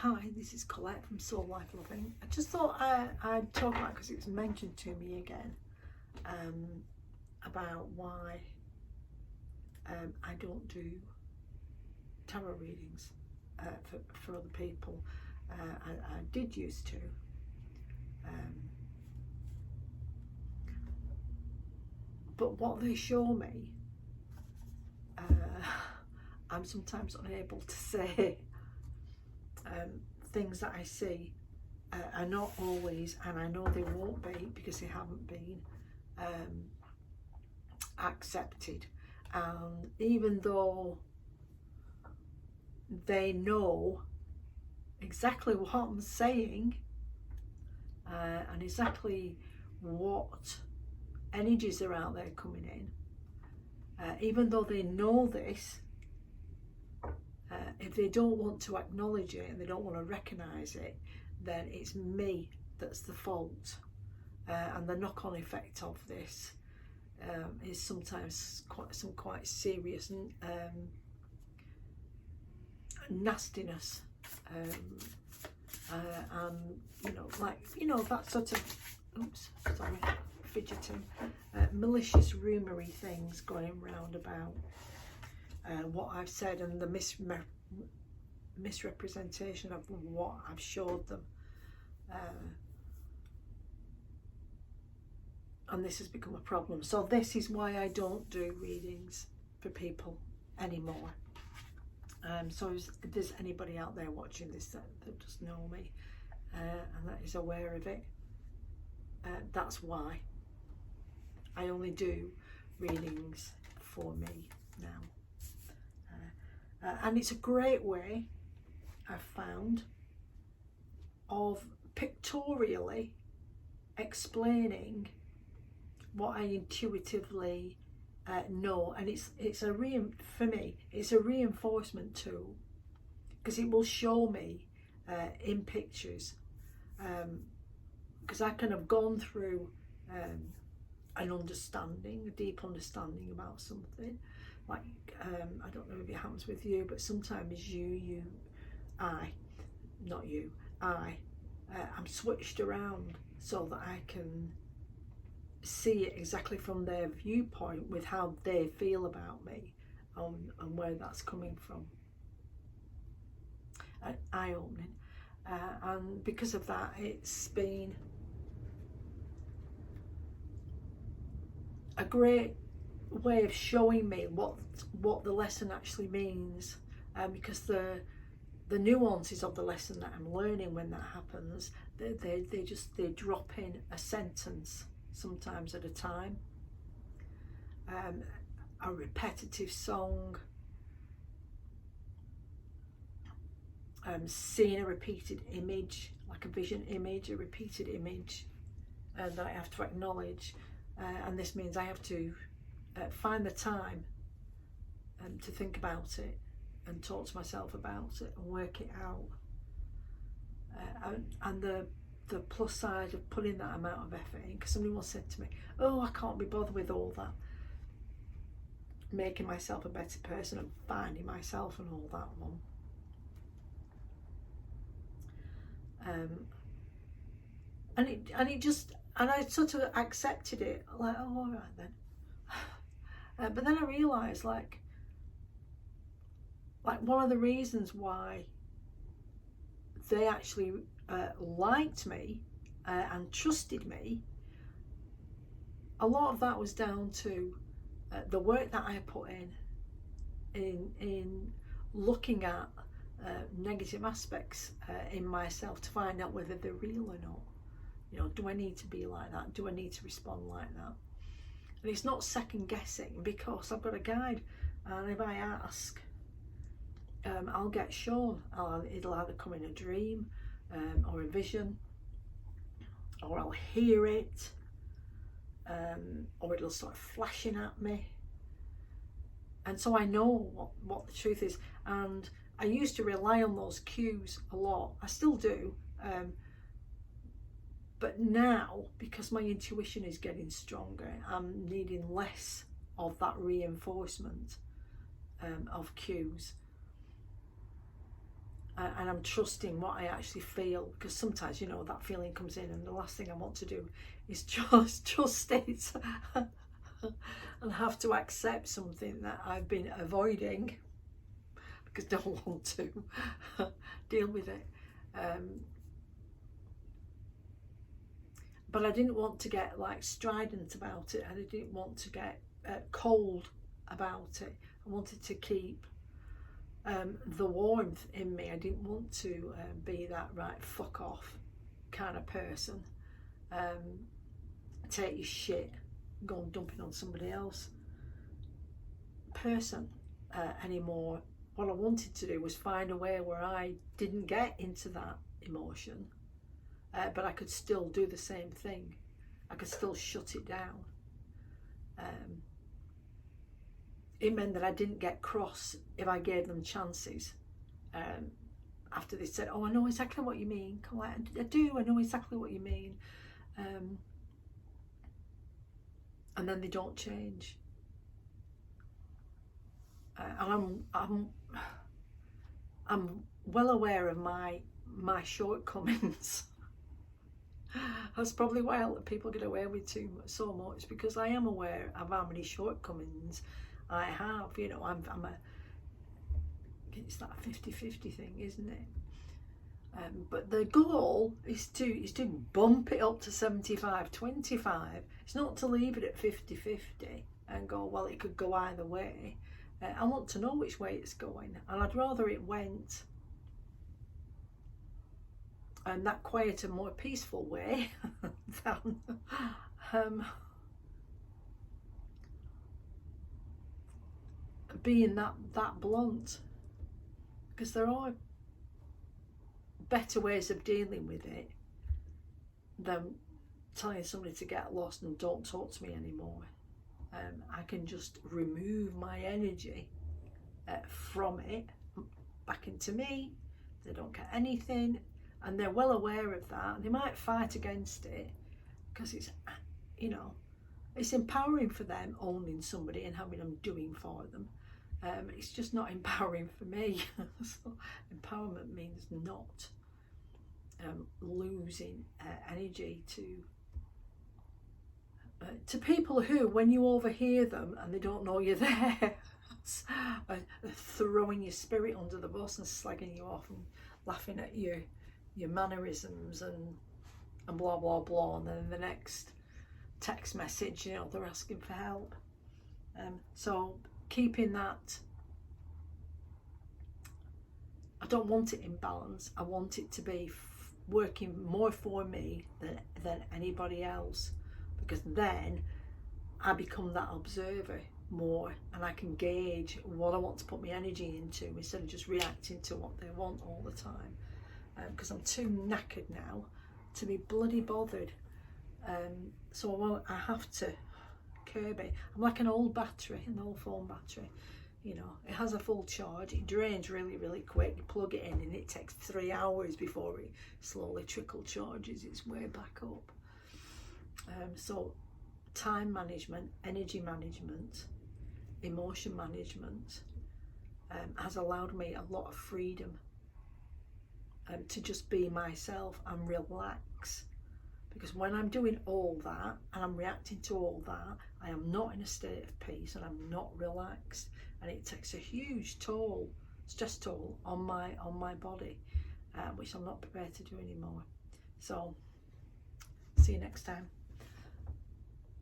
Hi, this is Colette from Soul Life Loving. I just thought I'd talk about, because it was mentioned to me again, about why I don't do tarot readings for other people. I did used to. But what they show me, I'm sometimes unable to say. Things that I see are not always, and I know they won't be because they haven't been accepted. And even though they know exactly what I'm saying and exactly what energies are out there coming in, even though they know this, if they don't want to acknowledge it and they don't want to recognise it, then it's me that's the fault. And the knock-on effect of this is sometimes quite serious nastiness, and that sort of fidgeting, malicious rumory things going round about what I've said, and the misrepresentation of what I've showed them, and this has become a problem. So this is why I don't do readings for people anymore. So if there's anybody out there watching this that does know me and that is aware of it, that's why I only do readings for me now. And it's a great way, I've found, of pictorially explaining what I intuitively know, and for me it's a reinforcement tool, because it will show me in pictures, because I kind of gone through an understanding, a deep understanding about something. Like, I don't know if it happens with you, but sometimes I'm switched around so that I can see it exactly from their viewpoint with how they feel about me and where that's coming from. Eye-opening. And because of that, it's been a great way of showing me what the lesson actually means, because the nuances of the lesson that I'm learning when that happens, they drop in a sentence sometimes at a time, a repetitive song, seeing a repeated image, like a vision image, a repeated image, that I have to acknowledge, and this means I have to find the time to think about it and talk to myself about it and work it out. And the plus side of putting that amount of effort in, because somebody once said to me, oh, I can't be bothered with all that, making myself a better person and finding myself and all that one. And I sort of accepted it, like, oh, all right then. But then I realised, like one of the reasons why they actually liked me and trusted me, a lot of that was down to the work that I put in looking at negative aspects in myself to find out whether they're real or not. You know, do I need to be like that? Do I need to respond like that? And it's not second guessing, because I've got a guide, and if I ask, I'll get shown. It'll either come in a dream or a vision, or I'll hear it, or it'll start flashing at me. And so I know what the truth is. And I used to rely on those cues a lot. I still do. But now, because my intuition is getting stronger, I'm needing less of that reinforcement of cues. and I'm trusting what I actually feel, because sometimes, you know, that feeling comes in and the last thing I want to do is just trust it and have to accept something that I've been avoiding because I don't want to deal with it. But I didn't want to get like strident about it, and I didn't want to get cold about it. I wanted to keep the warmth in me. I didn't want to be that right fuck off kind of person, take your shit, go and dump it on somebody else person anymore. What I wanted to do was find a way where I didn't get into that emotion, but I could still do the same thing. I could still shut it down. It meant that I didn't get cross if I gave them chances. After they said, oh, I know exactly what you mean. I know exactly what you mean. And then they don't change. And I'm well aware of my shortcomings. That's probably why people get away with so much, because I am aware of how many shortcomings I have. You know, it's that 50-50 thing, isn't it? But the goal is to bump it up to 75-25. It's not to leave it at 50-50 and go, well, it could go either way. I want to know which way it's going, and I'd rather it went that quieter, more peaceful way than being that blunt, because there are better ways of dealing with it than telling somebody to get lost and don't talk to me anymore. I can just remove my energy from it back into me. They don't get anything, and they're well aware of that. They might fight against it because it's, you know, it's empowering for them owning somebody and having them doing for them. It's just not empowering for me. So empowerment means not losing energy to people who, when you overhear them and they don't know you're there, are throwing your spirit under the bus and slagging you off and laughing at your mannerisms and blah blah blah, and then the next text message, you know, they're asking for help. So keeping that, I don't want it in balance. I want it to be working more for me than anybody else, because then I become that observer more, and I can gauge what I want to put my energy into instead of just reacting to what they want all the time, because I'm too knackered now to be bloody bothered. So I have to curb it. I'm like an old battery, an old phone battery. You know, it has a full charge, it drains really, really quick. You plug it in and it takes 3 hours before it slowly trickle charges its way back up. So time management, energy management, emotion management has allowed me a lot of freedom to just be myself and relax. Because when I'm doing all that and I'm reacting to all that, I am not in a state of peace and I'm not relaxed, and it takes a huge toll, stress toll on my body, which I'm not prepared to do anymore. So see you next time.